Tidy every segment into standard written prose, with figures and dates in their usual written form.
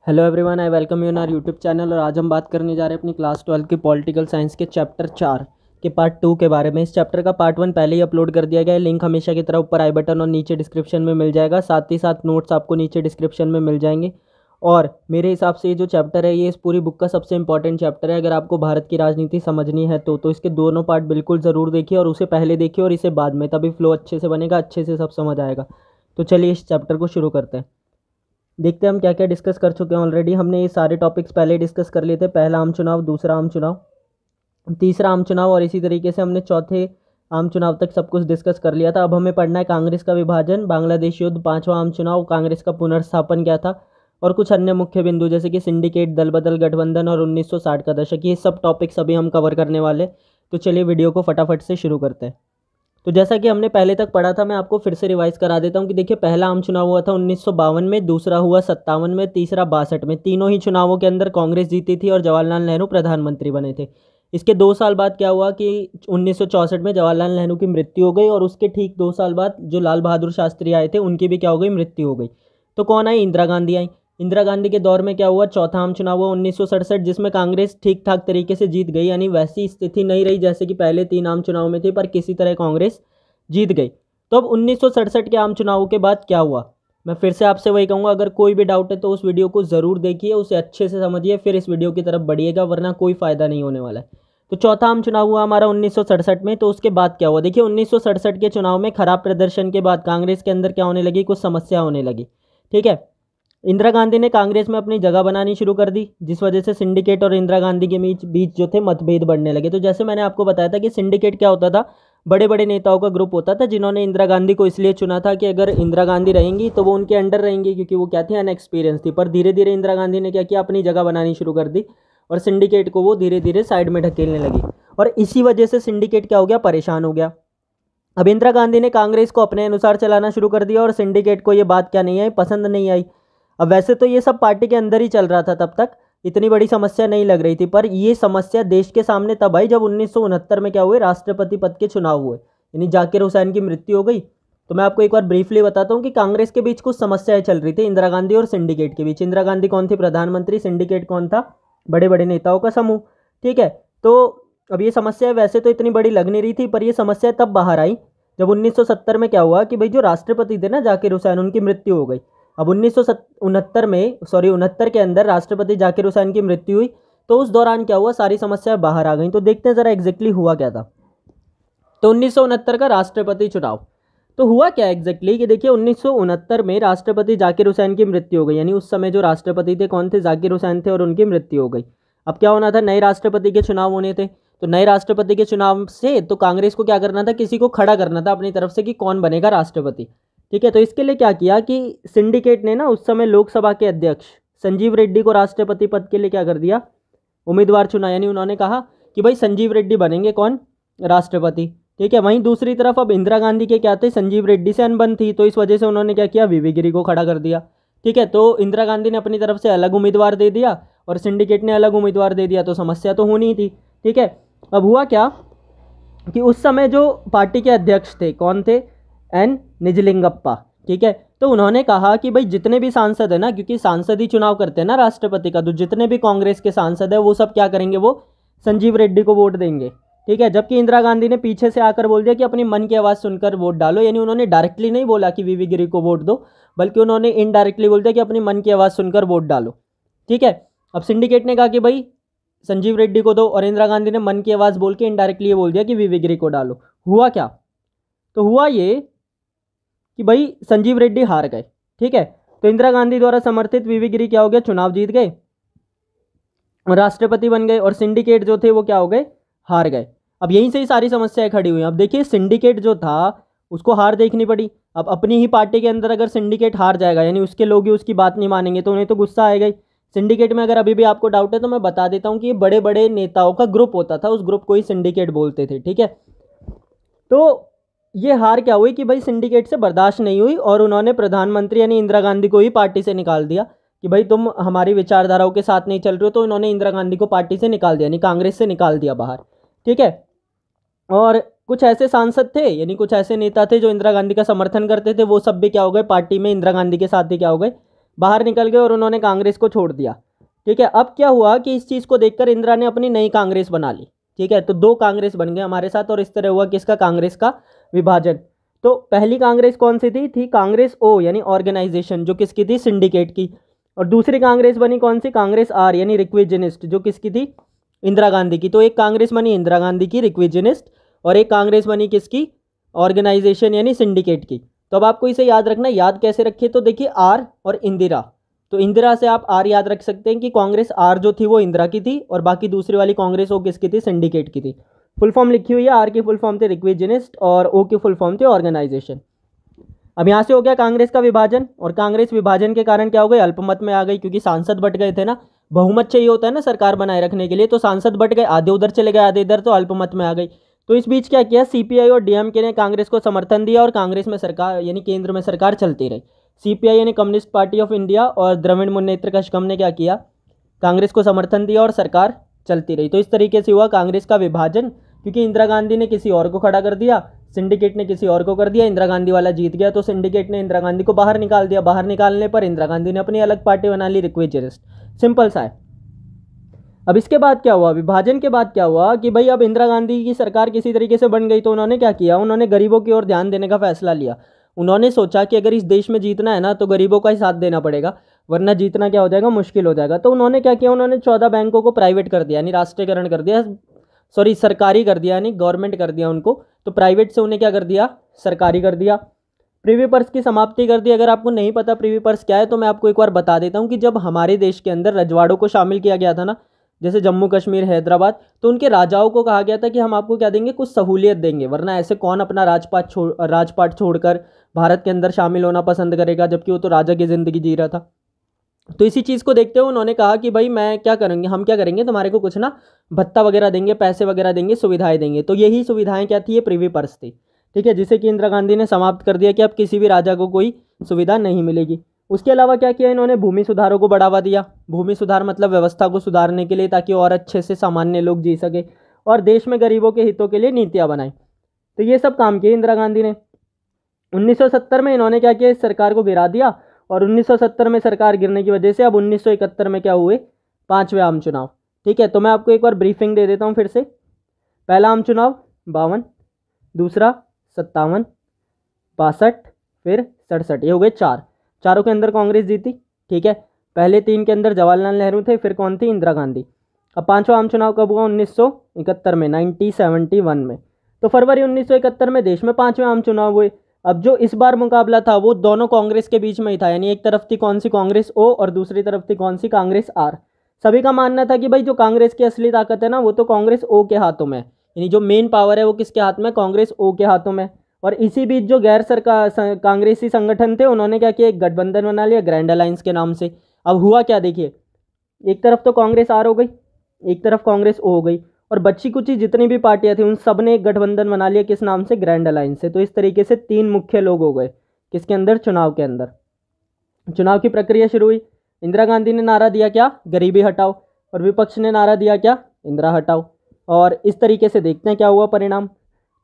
Hello everyone, I welcome you in our YouTube channel. और आज हम बात करने जा रहे हैं अपनी क्लास 12 की पॉलिटिकल साइंस के चैप्टर 4 के पार्ट 2 के बारे में। इस चैप्टर का पार्ट 1 पहले ही अपलोड कर दिया गया है। लिंक हमेशा की तरह ऊपर आई बटन और नीचे डिस्क्रिप्शन में मिल जाएगा। साथ ही साथ नोट्स आपको नीचे डिस्क्रिप्शन में मिल जाएंगे। और मेरे हिसाब से ये जो चैप्टर है ये इस पूरी बुक का सबसे इंपॉर्टेंट चैप्टर है। अगर आपको भारत की राजनीति समझनी है तो इसके दोनों पार्ट बिल्कुल ज़रूर देखिए, और उसे पहले देखिए और इसे बाद में, तभी फ्लो अच्छे से बनेगा, अच्छे से सब समझ आएगा। तो चलिए इस चैप्टर को शुरू करते हैं। देखते हैं हम क्या क्या डिस्कस कर चुके हैं ऑलरेडी। हमने ये सारे टॉपिक्स पहले डिस्कस कर लिए थे। पहला आम चुनाव, दूसरा आम चुनाव, तीसरा आम चुनाव, और इसी तरीके से हमने चौथे आम चुनाव तक सब कुछ डिस्कस कर लिया था। अब हमें पढ़ना है कांग्रेस का विभाजन, बांग्लादेश युद्ध, पांचवा आम चुनाव, कांग्रेस का पुनर्स्थापन क्या था, और कुछ अन्य मुख्य बिंदु जैसे कि सिंडिकेट, दल बदल, गठबंधन और 1960 का दशक। ये सब टॉपिक्स अभी हम कवर करने वाले। तो चलिए वीडियो को फटाफट से शुरू करते हैं। तो जैसा कि हमने पहले तक पढ़ा था, मैं आपको फिर से रिवाइज करा देता हूँ कि देखिए, पहला आम चुनाव हुआ था 1952 में, दूसरा हुआ 57 में, तीसरा 62 में। तीनों ही चुनावों के अंदर कांग्रेस जीती थी और जवाहरलाल नेहरू प्रधानमंत्री बने थे। इसके 2 साल बाद क्या हुआ कि 1964 में जवाहरलाल नेहरू की मृत्यु हो गई, और उसके ठीक 2 साल बाद जो लाल बहादुर शास्त्री आए थे उनकी भी क्या हो गई, मृत्यु हो गई। तो कौन आई? इंदिरा गांधी आई। इंदिरा गांधी के दौर में क्या हुआ? चौथा आम चुनाव हुआ 1967, जिसमें कांग्रेस ठीक ठाक तरीके से जीत गई। यानी वैसी स्थिति नहीं रही जैसे कि पहले 3 आम चुनाव में थी, पर किसी तरह कांग्रेस जीत गई। तो अब 1967 के आम चुनावों के बाद क्या हुआ, मैं फिर से आपसे वही कहूँगा, अगर कोई भी डाउट है तो उस वीडियो को ज़रूर देखिए, उसे अच्छे से समझिए, फिर इस वीडियो की तरफ बढ़िएगा, वरना कोई फ़ायदा नहीं होने वाला है। तो चौथा आम चुनाव हुआ हमारा 1967 में। तो उसके बाद क्या हुआ? देखिए, 1967 के चुनाव में खराब प्रदर्शन के बाद कांग्रेस के अंदर क्या होने लगी, कुछ समस्या होने लगी। ठीक है, इंदिरा गांधी ने कांग्रेस में अपनी जगह बनानी शुरू कर दी, जिस वजह से सिंडिकेट और इंदिरा गांधी के बीच जो थे मतभेद बढ़ने लगे। तो जैसे मैंने आपको बताया था कि सिंडिकेट क्या होता था, बड़े बड़े नेताओं का ग्रुप होता था, जिन्होंने इंदिरा गांधी को इसलिए चुना था कि अगर इंदिरा गांधी रहेंगी तो वो उनके अंडर रहेंगी, क्योंकि वो क्या थी, अनएक्सपीरियंस थी। पर धीरे धीरे इंदिरा गांधी ने क्या किया, अपनी जगह बनानी शुरू कर दी, और सिंडिकेट को वो धीरे धीरे साइड में ढकेलने लगी, और इसी वजह से सिंडिकेट क्या हो गया, परेशान हो गया। अब इंदिरा गांधी ने कांग्रेस को अपने अनुसार चलाना शुरू कर दिया, और सिंडिकेट को ये बात क्या नहीं आई, पसंद नहीं आई। अब वैसे तो ये सब पार्टी के अंदर ही चल रहा था, तब तक इतनी बड़ी समस्या नहीं लग रही थी, पर ये समस्या देश के सामने तब आई जब 1969 में क्या हुए, राष्ट्रपति पद के चुनाव हुए, यानी जाकिर हुसैन की मृत्यु हो गई। तो मैं आपको एक बार ब्रीफली बताता हूँ कि कांग्रेस के बीच कुछ समस्याएं चल रही थी, इंदिरा गांधी और सिंडिकेट के बीच। इंदिरा गांधी कौन थी? प्रधानमंत्री। सिंडिकेट कौन था? बड़े बड़े नेताओं का समूह। ठीक है, तो अब ये समस्या वैसे तो इतनी बड़ी लग नहीं रही थी, पर ये समस्या तब बाहर आई जब 1970 में क्या हुआ कि भाई जो राष्ट्रपति थे ना, जाकिर हुसैन, उनकी मृत्यु हो गई। अब 1969 के अंदर राष्ट्रपति जाकिर हुसैन की मृत्यु हुई। तो उस दौरान क्या हुआ, सारी समस्याएं बाहर आ गई। तो देखते हैं जरा एग्जैक्टली हुआ क्या था। तो 1969 का राष्ट्रपति चुनाव, तो हुआ क्या एग्जैक्टली कि देखिए, 1969 में राष्ट्रपति जाकिर हुसैन की मृत्यु हो गई। यानी उस समय जो राष्ट्रपति थे कौन थे? जाकिर हुसैन थे, और उनकी मृत्यु हो गई। अब क्या होना था, नए राष्ट्रपति के चुनाव होने थे। तो नए राष्ट्रपति के चुनाव से तो कांग्रेस को क्या करना था, किसी को खड़ा करना था अपनी तरफ से कि कौन बनेगा राष्ट्रपति। ठीक है, तो इसके लिए क्या किया कि सिंडिकेट ने ना उस समय लोकसभा के अध्यक्ष संजीव रेड्डी को राष्ट्रपति पद के लिए क्या कर दिया, उम्मीदवार चुना। यानी उन्होंने कहा कि भाई संजीव रेड्डी बनेंगे कौन, राष्ट्रपति। ठीक है, वहीं दूसरी तरफ अब इंदिरा गांधी के क्या थे, संजीव रेड्डी से अनबन थी, तो इस वजह से उन्होंने क्या किया, वीवी गिरी को खड़ा कर दिया। ठीक है, तो इंदिरा गांधी ने अपनी तरफ से अलग उम्मीदवार दे दिया और सिंडिकेट ने अलग उम्मीदवार दे दिया, तो समस्या तो होनी ही थी। ठीक है, अब हुआ क्या कि उस समय जो पार्टी के अध्यक्ष थे कौन थे, एन निजलिंगप्पा। ठीक है, तो उन्होंने कहा कि भाई जितने भी सांसद है ना, क्योंकि सांसद ही चुनाव करते हैं ना राष्ट्रपति का, तो जितने भी कांग्रेस के सांसद है वो सब क्या करेंगे, वो संजीव रेड्डी को वोट देंगे। ठीक है, जबकि इंदिरा गांधी ने पीछे से आकर बोल दिया कि अपनी मन की आवाज़ सुनकर वोट डालो। यानी उन्होंने डायरेक्टली नहीं बोला कि वीवी गिरी को वोट दो, बल्कि उन्होंने इनडायरेक्टली बोल दिया कि अपनी मन की आवाज़ सुनकर वोट डालो। ठीक है, अब सिंडिकेट ने कहा कि भाई संजीव रेड्डी को दो, और इंदिरा गांधी ने मन की आवाज़ बोल के इनडायरेक्टली ये बोल दिया कि वीवी गिरी को डालो। हुआ क्या? तो हुआ ये कि भाई संजीव रेड्डी हार गए। ठीक है, तो इंदिरा गांधी द्वारा समर्थित वीवी गिरी क्या हो गया, चुनाव जीत गए और राष्ट्रपति बन गए, और सिंडिकेट जो थे वो क्या हो गए, हार गए। अब यहीं से ही सारी समस्याएं खड़ी हुई। अब देखिए, सिंडिकेट जो था उसको हार देखनी पड़ी। अब अपनी ही पार्टी के अंदर अगर सिंडिकेट हार जाएगा, यानी उसके लोग ही उसकी बात नहीं मानेंगे, तो उन्हें तो गुस्सा आएगा ही। सिंडिकेट में अगर अभी भी आपको डाउट है तो मैं बता देता हूँ कि ये बड़े बड़े नेताओं का ग्रुप होता था, उस ग्रुप को ही सिंडिकेट बोलते थे। ठीक है, तो ये हार क्या हुई कि भाई सिंडिकेट से बर्दाश्त नहीं हुई, और उन्होंने प्रधानमंत्री यानी इंदिरा गांधी को ही पार्टी से निकाल दिया कि भाई तुम हमारी विचारधाराओं के साथ नहीं चल रहे हो। तो इन्होंने इंदिरा गांधी को पार्टी से निकाल दिया, यानी कांग्रेस से निकाल दिया बाहर। ठीक है, और कुछ ऐसे सांसद थे, यानी कुछ ऐसे नेता थे जो इंदिरा गांधी का समर्थन करते थे, वो सब भी क्या हो गए, पार्टी में इंदिरा गांधी के साथ ही क्या हो गए, बाहर निकल गए और उन्होंने कांग्रेस को छोड़ दिया। ठीक है, अब क्या हुआ कि इस चीज़ को देखकर इंदिरा ने अपनी नई कांग्रेस बना ली। ठीक है, तो दो कांग्रेस बन गए हमारे साथ और इस तरह हुआ किसका, कांग्रेस का विभाजन। तो पहली कांग्रेस कौन सी थी कांग्रेस ओ यानी ऑर्गेनाइजेशन, जो किसकी थी, सिंडिकेट की। और दूसरी कांग्रेस बनी कौन सी, कांग्रेस आर यानी रिक्विजनिस्ट, जो किसकी थी, इंदिरा गांधी की। तो एक कांग्रेस बनी इंदिरा गांधी की रिक्विजनिस्ट और एक कांग्रेस बनी किसकी, ऑर्गेनाइजेशन यानी सिंडिकेट की। तो अब आपको इसे याद रखना, याद कैसे रखिए, तो देखिए आर और इंदिरा, तो इंदिरा से आप आर याद रख सकते हैं कि कांग्रेस आर जो थी वो इंदिरा की थी और बाकी दूसरी वाली कांग्रेस ओ किसकी थी, सिंडिकेट की थी। फुल फॉर्म लिखी हुई है, आर की फुल फॉर्म थी रिक्विजनिस्ट और ओ की फुल फॉर्म थी ऑर्गेनाइजेशन। अब यहाँ से हो गया कांग्रेस का विभाजन, और कांग्रेस विभाजन के कारण क्या हो गई, अल्पमत में आ गई, क्योंकि सांसद बट गए थे ना, बहुमत चाहिए होता है ना सरकार बनाए रखने के लिए, तो सांसद बट गए, आधे उधर चले गए आधे इधर, तो अल्पमत में आ गई। तो इस बीच क्या किया, सीपीआई और डीएमके ने कांग्रेस को समर्थन दिया और कांग्रेस में सरकार यानी केंद्र में सरकार चलती रही। सीपीआई यानी कम्युनिस्ट पार्टी ऑफ इंडिया और द्रविड़ मुन्नेत्र कशगम ने क्या किया, कांग्रेस को समर्थन दिया और सरकार चलती रही। तो इस तरीके से हुआ कांग्रेस का विभाजन, क्योंकि इंदिरा गांधी ने किसी और को खड़ा कर दिया, सिंडिकेट ने किसी और को कर दिया, इंदिरा गांधी वाला जीत गया, तो सिंडिकेट ने इंदिरा गांधी को बाहर निकाल दिया। बाहर निकालने पर इंदिरा गांधी ने अपनी अलग पार्टी बना ली, रिक्विजनिस्ट। सिंपल सा है। अब इसके बाद क्या हुआ, विभाजन के बाद क्या हुआ कि भाई अब इंदिरा गांधी की सरकार किसी तरीके से बन गई, तो उन्होंने क्या किया, उन्होंने गरीबों की ओर ध्यान देने का फैसला लिया। उन्होंने सोचा कि अगर इस देश में जीतना है ना तो गरीबों का ही साथ देना पड़ेगा, वरना जीतना क्या हो जाएगा, मुश्किल हो जाएगा। तो उन्होंने क्या किया, उन्होंने 14 बैंकों को प्राइवेट कर दिया यानी राष्ट्रीयकरण कर दिया, सॉरी सरकारी कर दिया यानी गवर्नमेंट कर दिया उनको, तो प्राइवेट से उन्हें क्या कर दिया, सरकारी कर दिया। प्रीवी पर्स की समाप्ति कर दी। अगर आपको नहीं पता प्रीवी पर्स क्या है तो मैं आपको एक बार बता देता हूँ कि जब हमारे देश के अंदर रजवाड़ों को शामिल किया गया था ना, जैसे जम्मू कश्मीर हैदराबाद, तो उनके राजाओं को कहा गया था कि हम आपको क्या देंगे, कुछ सहूलियत देंगे, वरना ऐसे कौन अपना राजपाट छोड़कर भारत के अंदर शामिल होना पसंद करेगा, जबकि वो तो राजा की ज़िंदगी जी रहा था। तो इसी चीज़ को देखते हुए उन्होंने कहा कि भाई मैं क्या करेंगे, हम क्या करेंगे, तुम्हारे को कुछ ना भत्ता वगैरह देंगे, पैसे वगैरह देंगे, सुविधाएं देंगे। तो यही सुविधाएं क्या थी, ये प्रीवी पर्स थी। ठीक है, जिसे कि इंदिरा गांधी ने समाप्त कर दिया कि अब किसी भी राजा को कोई सुविधा नहीं मिलेगी। उसके अलावा क्या किया इन्होंने, भूमि सुधारों को बढ़ावा दिया। भूमि सुधार मतलब व्यवस्था को सुधारने के लिए, ताकि और अच्छे से सामान्य लोग जी सके, और देश में गरीबों के हितों के लिए नीतियां बनाई। तो ये सब काम किए इंदिरा गांधी ने। 1970 में इन्होंने क्या किया, इस सरकार को गिरा दिया, और 1970 में सरकार गिरने की वजह से अब 1971 में क्या हुए, 5वें आम चुनाव। ठीक है, तो मैं आपको एक बार ब्रीफिंग दे देता हूँ फिर से। पहला आम चुनाव 52, दूसरा 57, 62, फिर 67, ये हो गए चार। चारों के अंदर कांग्रेस जीती। ठीक है, पहले 3 के अंदर जवाहरलाल नेहरू थे, फिर कौन थी, इंदिरा गांधी। अब 5वां आम चुनाव कब हुआ, 1971 में, 1971 में। तो फरवरी 1971 में देश में 5वें आम चुनाव हुए। अब जो इस बार मुकाबला था वो दोनों कांग्रेस के बीच में ही था, यानी एक तरफ थी कौन सी, कांग्रेस ओ, और दूसरी तरफ थी कौन सी, कांग्रेस आर। सभी का मानना था कि भाई जो कांग्रेस की असली ताकत है ना वो तो कांग्रेस ओ के हाथों में, यानी जो मेन पावर है वो किसके हाथ में, कांग्रेस ओ के हाथों में। और इसी बीच जो गैर सरकार कांग्रेसी संगठन थे उन्होंने क्या किया, एक गठबंधन बना लिया ग्रैंड अलायंस के नाम से। अब हुआ क्या देखिए, एक तरफ तो कांग्रेस आर हो गई, एक तरफ कांग्रेस ओ हो गई, और बच्ची कुची जितनी भी पार्टियां थी उन सब ने एक गठबंधन बना लिया, किस नाम से, ग्रैंड अलायंस से। तो इस तरीके से 3 मुख्य लोग हो गए किसके अंदर, चुनाव के अंदर। चुनाव की प्रक्रिया शुरू हुई। इंदिरा गांधी ने नारा दिया क्या, गरीबी हटाओ, और विपक्ष ने नारा दिया क्या, इंदिरा हटाओ। और इस तरीके से देखते हैं क्या हुआ परिणाम।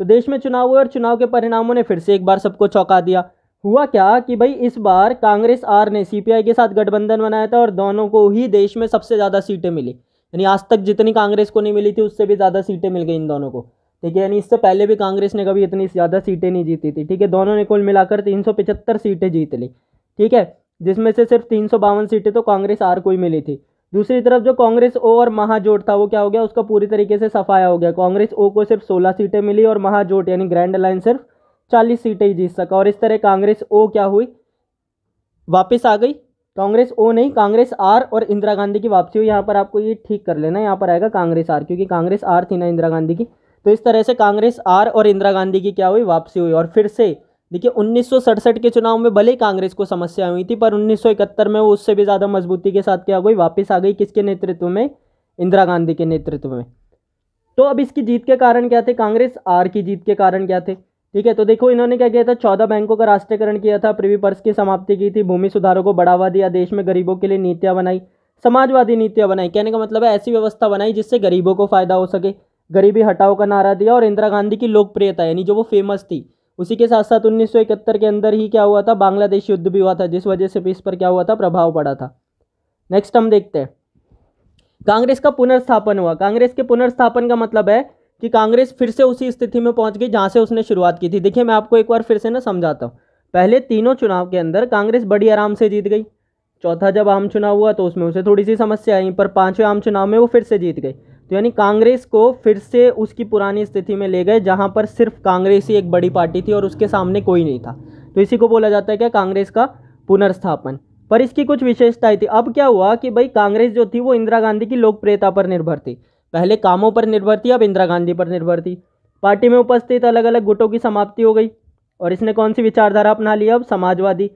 तो देश में चुनाव हुए और चुनाव के परिणामों ने फिर से एक बार सबको चौंका दिया। हुआ क्या कि भाई इस बार कांग्रेस आर ने सीपीआई के साथ गठबंधन बनाया था और दोनों को ही देश में सबसे ज़्यादा सीटें मिली, यानी आज तक जितनी कांग्रेस को नहीं मिली थी उससे भी ज़्यादा सीटें मिल गई इन दोनों को। ठीक है, यानी इससे पहले भी कांग्रेस ने कभी इतनी ज़्यादा सीटें नहीं जीती थी। ठीक है, दोनों ने कुल मिलाकर 375 सीटें जीत ली। ठीक है, जिसमें से सिर्फ 352 सीटें तो कांग्रेस आर को ही मिली थी। दूसरी तरफ जो कांग्रेस ओ और महाजोट था वो क्या हो गया, उसका पूरी तरीके से सफाया हो गया। कांग्रेस ओ को सिर्फ 16 सीटें मिली और महाजोट यानी ग्रैंड अलायंस सिर्फ 40 सीटें ही जीत सका। और इस तरह कांग्रेस ओ क्या हुई, वापस आ गई। कांग्रेस ओ नहीं, कांग्रेस आर और इंदिरा गांधी की वापसी हुई। यहाँ पर आपको ये ठीक कर लेना, यहाँ पर आएगा कांग्रेस आर, क्योंकि कांग्रेस आर थी ना इंदिरा गांधी की। तो इस तरह से कांग्रेस आर और इंदिरा गांधी की क्या हुई, वापसी हुई। और फिर से देखिए 1967 के चुनाव में भले ही कांग्रेस को समस्या हुई थी, पर 1971 में वो उससे भी ज़्यादा मजबूती के साथ क्या हो गई, वापस आ गई। किसके नेतृत्व में, इंदिरा गांधी के नेतृत्व में। तो अब इसकी जीत के कारण क्या थे, कांग्रेस आर की जीत के कारण क्या थे। ठीक है, तो देखो इन्होंने क्या किया था, 14 बैंकों का राष्ट्रीयकरण किया था, प्रीवी पर्स की समाप्ति की थी, भूमि सुधारों को बढ़ावा दिया, देश में गरीबों के लिए नीतियां बनाई, समाजवादी नीतियां बनाई। कहने का मतलब है ऐसी व्यवस्था बनाई जिससे गरीबों को फायदा हो सके, गरीबी हटाओ का नारा दिया। और इंदिरा गांधी की लोकप्रियता यानी जो वो फेमस थी उसी के साथ साथ 1971 के अंदर ही क्या हुआ था, बांग्लादेश युद्ध भी हुआ था, जिस वजह से भी इस पर क्या हुआ था, प्रभाव पड़ा था। नेक्स्ट हम देखते हैं कांग्रेस का पुनर्स्थापन हुआ। कांग्रेस के पुनर्स्थापन का मतलब है कि कांग्रेस फिर से उसी स्थिति में पहुंच गई जहां से उसने शुरुआत की थी। देखिए मैं आपको एक बार फिर से ना समझाता हूँ। पहले तीनों चुनाव के अंदर कांग्रेस बड़ी आराम से जीत गई, चौथा जब आम चुनाव हुआ तो उसमें उसे थोड़ी सी समस्या आई, पर पांचवें आम चुनाव में वो फिर से जीत गई। तो यानी कांग्रेस को फिर से उसकी पुरानी स्थिति में ले गए जहां पर सिर्फ कांग्रेस ही एक बड़ी पार्टी थी और उसके सामने कोई नहीं था। तो इसी को बोला जाता है क्या, कांग्रेस का पुनर्स्थापन। पर इसकी कुछ विशेषताएं थी। अब क्या हुआ कि भाई कांग्रेस जो थी वो इंदिरा गांधी की लोकप्रियता पर निर्भर थी। पहले कामों पर निर्भर थी, अब इंदिरा गांधी पर निर्भर थी। पार्टी में उपस्थित अलग अलग गुटों की समाप्ति हो गई और इसने कौन सी विचारधारा अपना लिया, अब समाजवादी।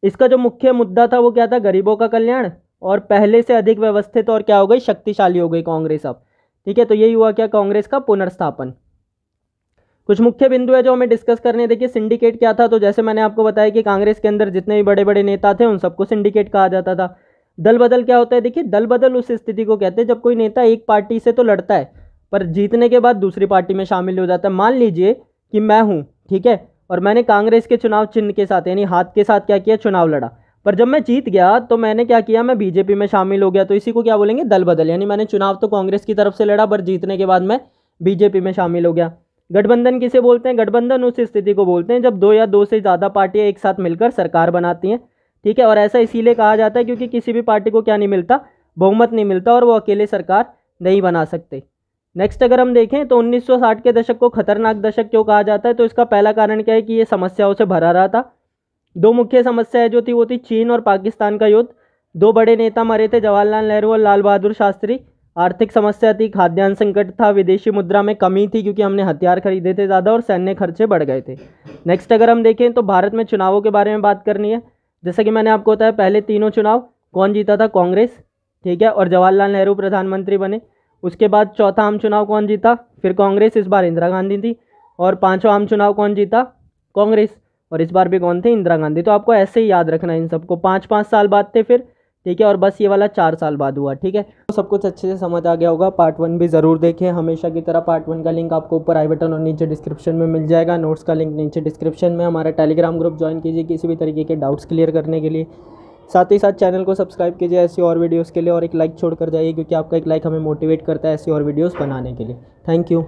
इसका जो मुख्य मुद्दा था वो क्या था, गरीबों का कल्याण, और पहले से अधिक व्यवस्थित और क्या हो गई, शक्तिशाली हो गई कांग्रेस अब। ठीक है, तो यही हुआ क्या, कांग्रेस का पुनर्स्थापन। कुछ मुख्य बिंदु है जो हमें डिस्कस करने। देखिए सिंडिकेट क्या था, तो जैसे मैंने आपको बताया कि कांग्रेस के अंदर जितने भी बड़े बड़े नेता थे उन सबको सिंडिकेट कहा जाता था। दल बदल क्या होता है, देखिए दल बदल उस स्थिति को कहते हैं जब कोई नेता एक पार्टी से तो लड़ता है पर जीतने के बाद दूसरी पार्टी में शामिल हो जाता है। मान लीजिए कि मैं हूँ, ठीक है, और मैंने कांग्रेस के चुनाव चिन्ह के साथ यानी हाथ के साथ क्या किया, चुनाव लड़ा, पर जब मैं जीत गया तो मैंने क्या किया, मैं बीजेपी में शामिल हो गया। तो इसी को क्या बोलेंगे, दल बदल। यानी मैंने चुनाव तो कांग्रेस की तरफ से लड़ा पर जीतने के बाद मैं बीजेपी में शामिल हो गया। गठबंधन किसे बोलते हैं, गठबंधन उस स्थिति को बोलते हैं जब दो या दो से ज़्यादा पार्टियां एक साथ मिलकर सरकार बनाती हैं। ठीक है, और ऐसा इसीलिए कहा जाता है क्योंकि किसी भी पार्टी को क्या नहीं मिलता, बहुमत नहीं मिलता और वो अकेले सरकार नहीं बना सकते। नेक्स्ट अगर हम देखें तो 1960 के दशक को खतरनाक दशक क्यों कहा जाता है, तो इसका पहला कारण क्या है कि ये समस्याओं से भरा रहा था। दो मुख्य समस्याएं जो थी वो थी चीन और पाकिस्तान का युद्ध। दो बड़े नेता मरे थे, जवाहरलाल नेहरू और लाल बहादुर शास्त्री। आर्थिक समस्या थी, खाद्यान्न संकट था, विदेशी मुद्रा में कमी थी क्योंकि हमने हथियार खरीदे थे ज़्यादा और सैन्य खर्चे बढ़ गए थे। नेक्स्ट अगर हम देखें तो भारत में चुनावों के बारे में बात करनी है। जैसा कि मैंने आपको बताया पहले तीनों चुनाव कौन जीता था, कांग्रेस। ठीक है, और जवाहरलाल नेहरू प्रधानमंत्री बने। उसके बाद चौथा आम चुनाव कौन जीता, फिर कांग्रेस, इस बार इंदिरा गांधी थी। और पांचवा आम चुनाव कौन जीता, कांग्रेस, और इस बार भी कौन थे, इंदिरा गांधी। तो आपको ऐसे ही याद रखना है इन सबको, 5-5 साल बाद थे फिर। ठीक है, और बस ये वाला 4 साल बाद हुआ। ठीक है, तो सब कुछ अच्छे से समझ आ गया होगा। पार्ट 1 भी ज़रूर देखें हमेशा की तरह। पार्ट 1 का लिंक आपको ऊपर आई बटन और नीचे डिस्क्रिप्शन में मिल जाएगा। नोट्स का लिंक नीचे डिस्क्रिप्शन में। हमारा टेलीग्राम ग्रुप ज्वाइन कीजिए किसी भी तरीके के डाउट्स क्लियर करने के लिए। साथ ही साथ चैनल को सब्सक्राइब कीजिए ऐसी और वीडियोज़ के लिए, और एक लाइक छोड़ कर जाइए क्योंकि आपका एक लाइक हमें मोटिवेट करता है ऐसी और वीडियोज़ बनाने के लिए। Thank you.